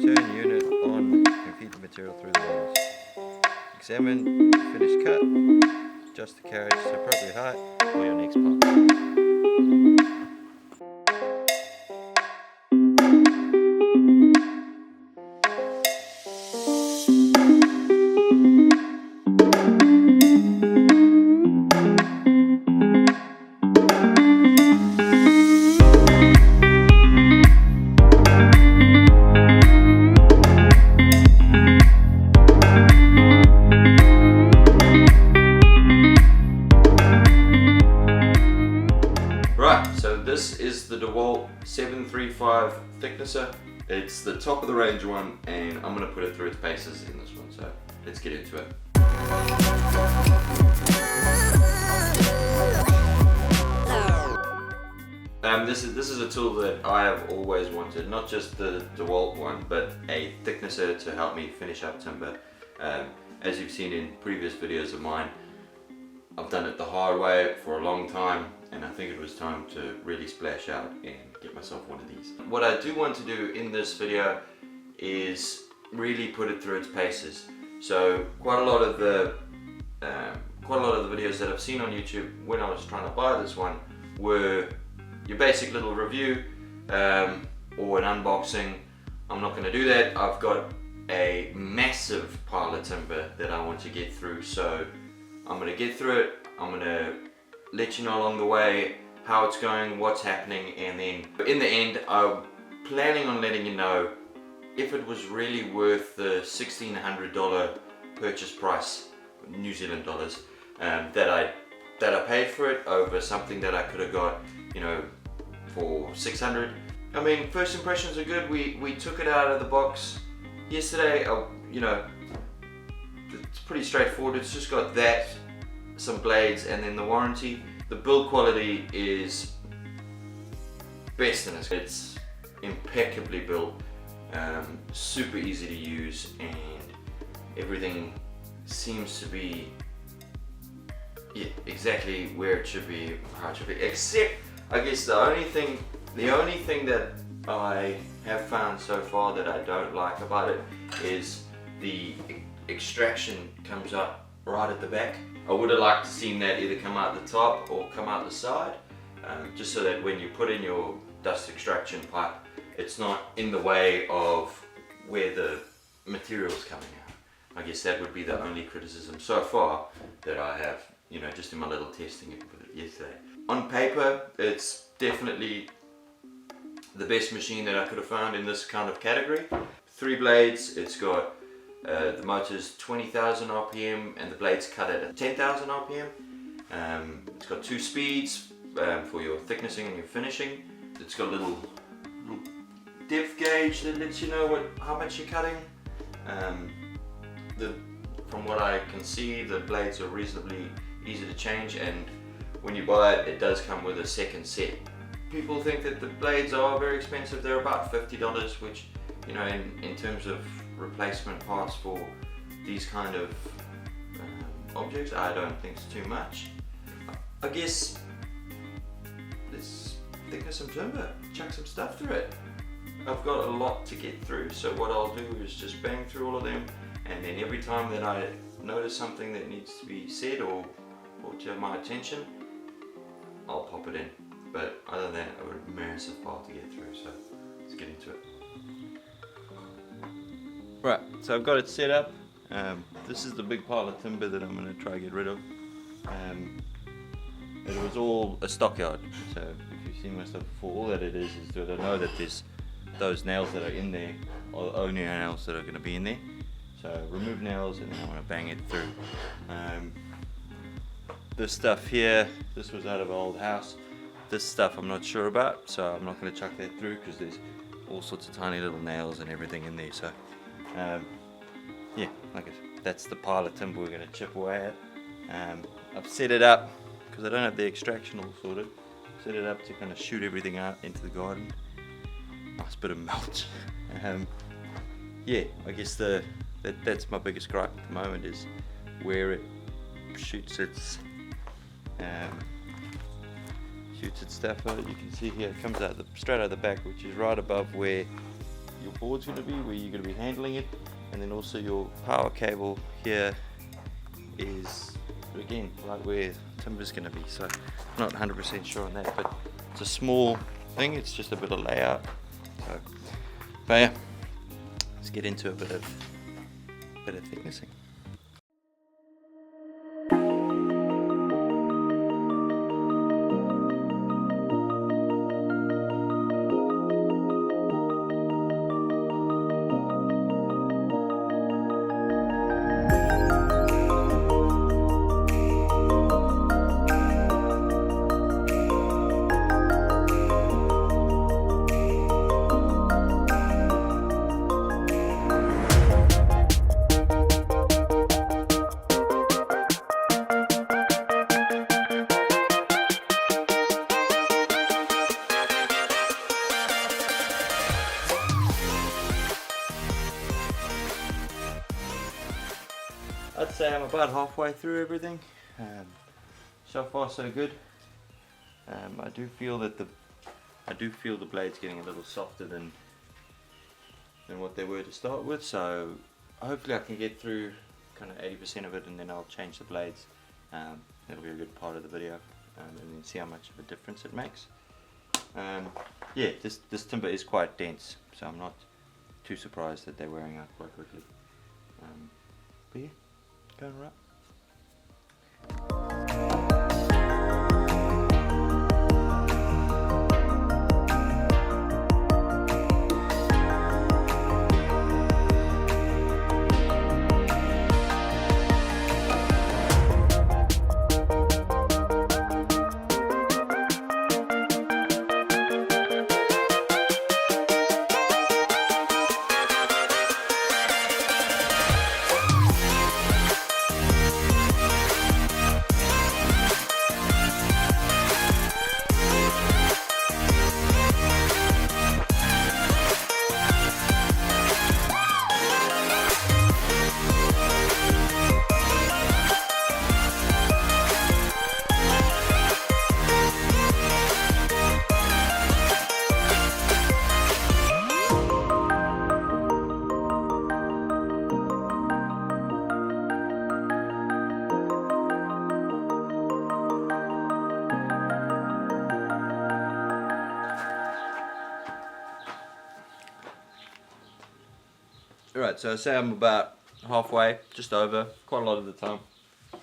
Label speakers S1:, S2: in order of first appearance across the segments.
S1: turn unit on and feed the material through the walls. Examine the finished cut, adjust the carriage to appropriate height for your next part. This is the Dewalt 735 Thicknesser. It's the top of the range one, and I'm going to put it through its paces in this one, so let's get into it. This is a tool that I have always wanted, not just the Dewalt one, but a thicknesser to help me finish up timber. As you've seen in previous videos of mine, I've done it the hard way for a long time, and I think it was time to really splash out and get myself one of these. What I do want to do in this video is really put it through its paces. So quite a lot of the videos that I've seen on YouTube when I was trying to buy this one were your basic little review or an unboxing. I'm not going to do that. I've got a massive pile of timber that I want to get through, so I'm going to get through it. I'm going to let you know along the way how it's going, what's happening, and then in the end I'm planning on letting you know if it was really worth the $1,600 purchase price, New Zealand dollars, that I paid for it over something that I could have got, you know, for $600. I mean, first impressions are good. We took it out of the box yesterday. You know, it's pretty straightforward. It's just got that, some blades, and then the warranty. The build quality is best in its. It's impeccably built, super easy to use, and everything seems to be exactly where it should be, how it should be. Except, I guess the only thing that I have found so far that I don't like about it is the extraction comes up right at the back. I would have liked to seen that either come out the top or come out the side, just so that when you put in your dust extraction pipe, it's not in the way of where the material's coming out. I guess that would be the only criticism so far that I have, you know, just in my little testing yesterday. On paper, it's definitely the best machine that I could have found in this kind of category. 3 blades, it's got the motor's 20,000 RPM and the blade's cut at 10,000 RPM. It's got 2 speeds for your thicknessing and your finishing. It's got a little depth gauge that lets you know how much you're cutting. From what I can see, the blades are reasonably easy to change, and when you buy it, it does come with a second set. People think that the blades are very expensive. They're about $50, which, you know, in terms of replacement parts for these kind of objects, I don't think it's too much. I guess let's thicken some timber, chuck some stuff through it. I've got a lot to get through, so what I'll do is just bang through all of them, and then every time that I notice something that needs to be said or brought to my attention, I'll pop it in. But other than that, I've got a massive pile to get through, so let's get into it. Right, so I've got it set up. This is the big pile of timber that I'm going to try to get rid of. It was all a stockyard, so if you've seen my stuff before, all that it is that I know that there's those nails that are in there are the only nails that are going to be in there. So remove nails, and then I want to bang it through. This stuff here, this was out of an old house. This stuff I'm not sure about, so I'm not going to chuck that through because there's all sorts of tiny little nails and everything in there. So yeah, like I said, that's the pile of timber we're going to chip away at. I've set it up because I don't have the extraction all sorted. Set it up to kind of shoot everything out into the garden. Nice bit of mulch. Yeah, I guess that's my biggest gripe at the moment is where it shoots its stuff out. You can see here it comes out straight out the back, which is right above where your board's going to be, where you're going to be handling it, and then also your power cable here is, again, right where timber's going to be. So not 100% sure on that, but it's a small thing, it's just a bit of layout. So, but yeah, let's get into a bit of thicknessing. I'd say I'm about halfway through everything. So far so good. I do feel the blades getting a little softer than what they were to start with. So hopefully I can get through kind of 80% of it, and then I'll change the blades. That'll be a good part of the video, and then see how much of a difference it makes. Yeah, this timber is quite dense, so I'm not too surprised that they're wearing out quite quickly. But yeah, going right. Right, so I say I'm about halfway, just over. Quite a lot of the time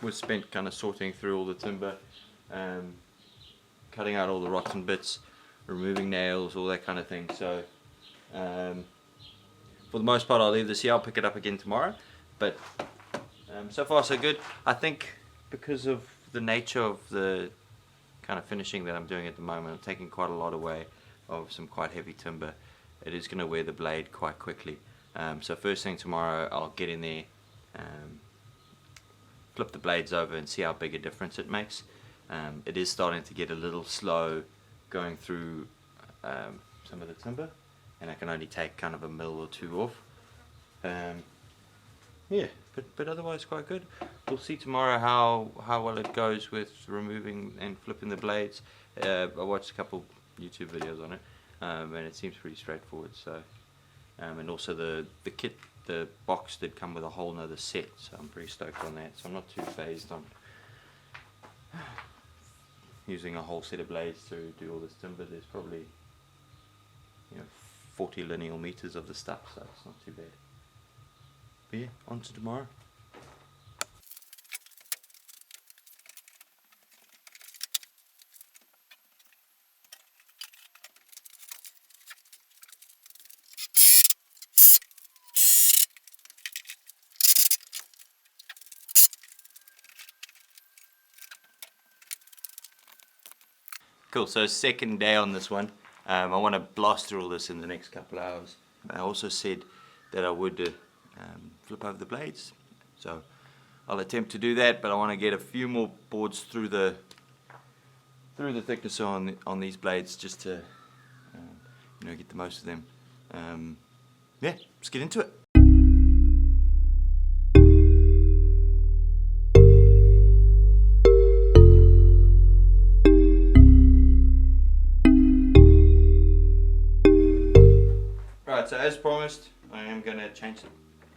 S1: was spent kind of sorting through all the timber, cutting out all the rotten bits, removing nails, all that kind of thing. So for the most part I'll leave this here. I'll pick it up again tomorrow, but so far so good. I think because of the nature of the kind of finishing that I'm doing at the moment, I'm taking quite a lot away of some quite heavy timber. It is going to wear the blade quite quickly. So first thing tomorrow I'll get in there, flip the blades over and see how big a difference it makes. It is starting to get a little slow going through some of the timber, and I can only take kind of a mil or two off. Yeah, but otherwise quite good. We'll see tomorrow how well it goes with removing and flipping the blades. I watched a couple YouTube videos on it, and it seems pretty straightforward. So. And also the kit, the box did come with a whole nother set, so I'm pretty stoked on that. So I'm not too phased on using a whole set of blades to do all this timber. There's probably 40 lineal meters of the stuff, so it's not too bad. But yeah, on to tomorrow. Cool, so second day on this one. I want to blast through all this in the next couple of hours. I also said that I would flip over the blades, so I'll attempt to do that, but I want to get a few more boards through the thicknesser on these blades, just to get the most of them. Yeah, let's get into it. So as promised, I am going to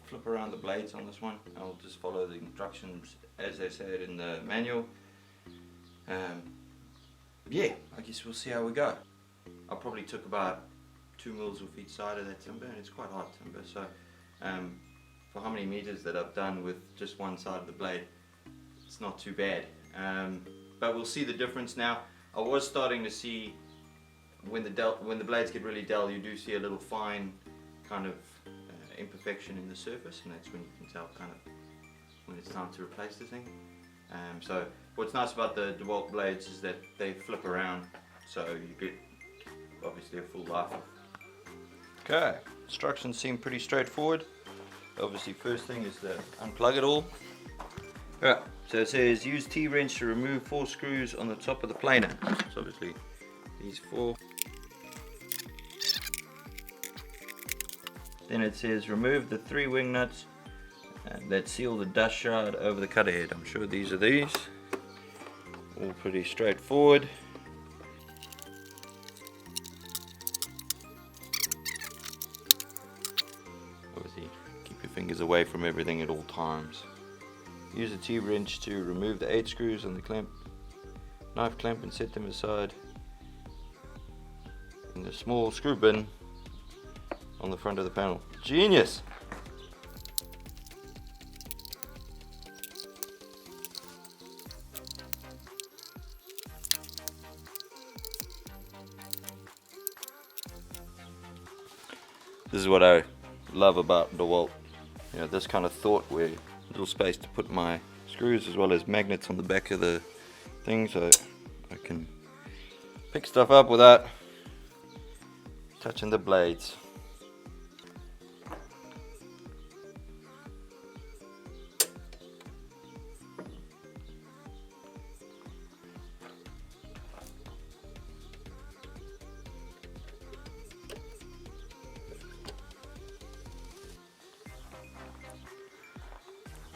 S1: flip around the blades on this one. I'll just follow the instructions as they say it in the manual. Yeah, I guess we'll see how we go. I probably took about 2 mils off each side of that timber, and it's quite hard timber, so for how many meters that I've done with just one side of the blade, it's not too bad. But we'll see the difference now. I was starting to see when the blades get really dull, you do see a little fine kind of imperfection in the surface, and that's when you can tell kind of when it's time to replace the thing. So what's nice about the Dewalt blades is that they flip around, so you get obviously a full life. Okay, instructions seem pretty straightforward. Obviously first thing is to unplug it all. Alright, so it says use T-wrench to remove 4 screws on the top of the planer. So obviously these 4. Then it says remove the 3 wing nuts that seal the dust shroud over the cutter head. I'm sure these are these. All pretty straightforward. Obviously keep your fingers away from everything at all times. Use a T-wrench to remove the 8 screws on the knife clamp and set them aside in the small screw bin on the front of the panel. Genius! This is what I love about Dewalt. You know, this kind of thought where little space to put my screws as well as magnets on the back of the thing, so I can pick stuff up without touching the blades.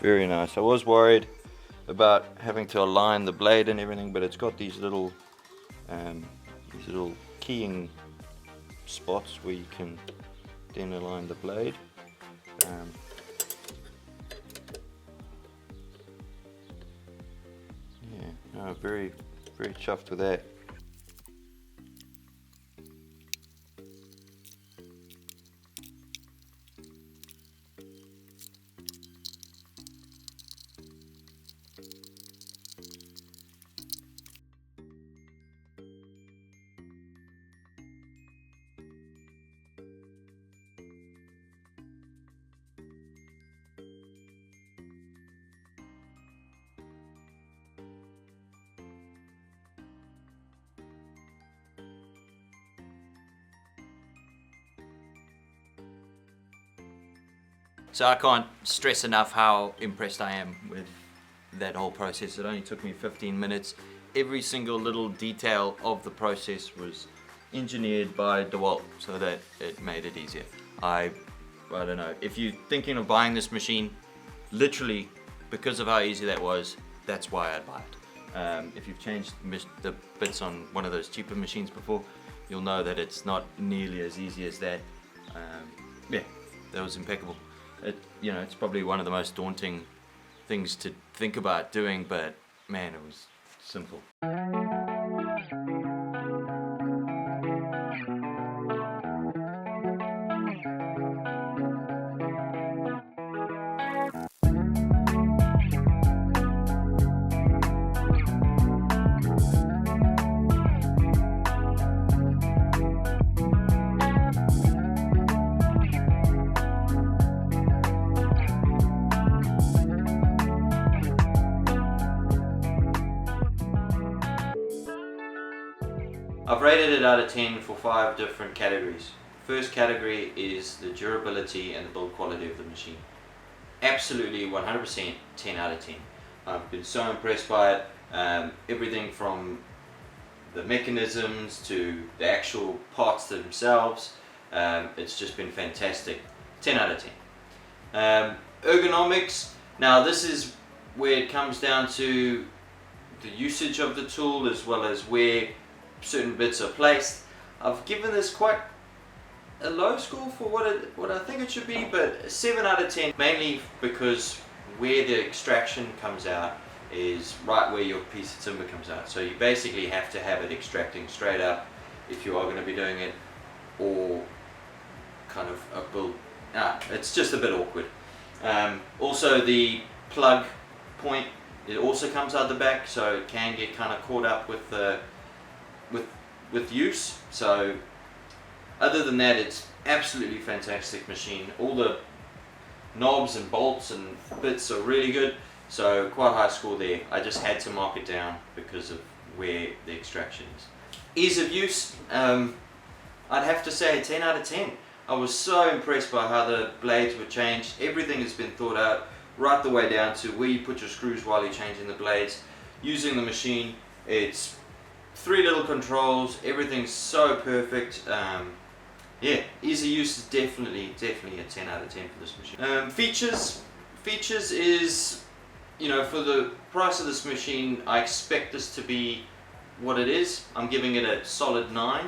S1: Very nice. I was worried about having to align the blade and everything, but it's got these little keying spots where you can then align the blade. Yeah, no, very chuffed with that. So I can't stress enough how impressed I am with that whole process. It only took me 15 minutes. Every single little detail of the process was engineered by Dewalt so that it made it easier. I don't know, if you're thinking of buying this machine, literally because of how easy that was, that's why I'd buy it. If you've changed the bits on one of those cheaper machines before, you'll know that it's not nearly as easy as that. Yeah, that was impeccable. It's probably one of the most daunting things to think about doing, but man, it was simple. I've rated it out of 10 for 5 different categories. First category is the durability and the build quality of the machine. Absolutely 100% 10 out of 10. I've been so impressed by it. Everything from the mechanisms to the actual parts themselves. It's just been fantastic. 10 out of 10. Ergonomics. Now this is where it comes down to the usage of the tool as well as where certain bits are placed. I've given this quite a low score for what I think it should be, but 7 out of 10, mainly because where the extraction comes out is right where your piece of timber comes out. So you basically have to have it extracting straight up if you are going to be doing it, or kind of a build. It's just a bit awkward. Also the plug point, it also comes out the back, so it can get kind of caught up with the with use. So other than that, it's absolutely fantastic machine. All the knobs and bolts and bits are really good, so quite high score there. I just had to mark it down because of where the extraction is. Ease of use, I'd have to say a 10 out of 10. I was so impressed by how the blades were changed. Everything has been thought out right the way down to where you put your screws while you're changing the blades. Using the machine, it's 3 little controls, everything's so perfect. Yeah, ease of use is definitely a 10 out of 10 for this machine. Features is, you know, for the price of this machine, I expect this to be what it is. I'm giving it a solid 9.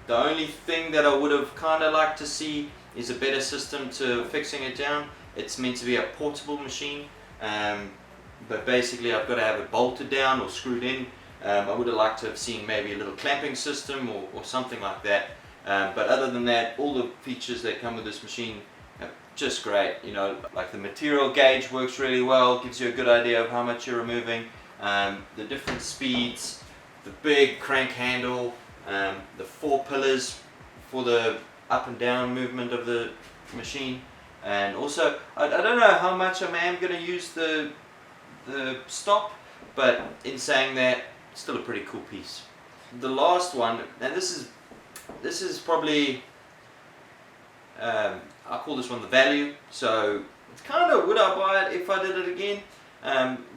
S1: The only thing that I would have kind of liked to see is a better system to fixing it down. It's meant to be a portable machine, but basically I've got to have it bolted down or screwed in. I would have liked to have seen maybe a little clamping system or something like that. But other than that, all the features that come with this machine are just great. You know, like the material gauge works really well, gives you a good idea of how much you're removing, the different speeds, the big crank handle, the 4 pillars for the up and down movement of the machine. And also, I don't know how much I am going to use the stop, but in saying that, it's still a pretty cool piece. The last one, and this is probably, I call this one the value, so it's kind of, would I buy it if I did it again?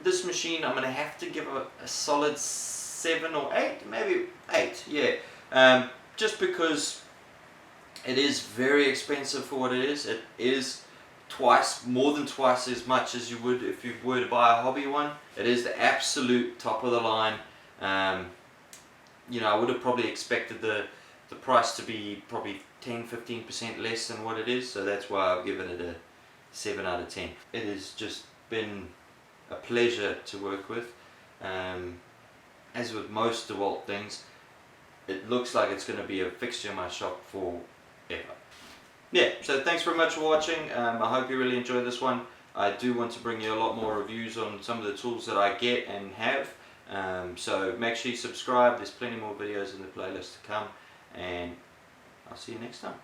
S1: This machine, I'm going to have to give a solid 7 or 8, maybe 8, yeah. Just because it is very expensive for what it is. It is more than twice as much as you would if you were to buy a hobby one. It is the absolute top of the line. You know, I would have probably expected the price to be probably 10-15% less than what it is, so that's why I've given it a 7 out of 10. It has just been a pleasure to work with. As with most Dewalt things, it looks like it's going to be a fixture in my shop forever. Yeah, so thanks very much for watching. I hope you really enjoyed this one. I do want to bring you a lot more reviews on some of the tools that I get and have. So make sure you subscribe. There's plenty more videos in the playlist to come, and I'll see you next time.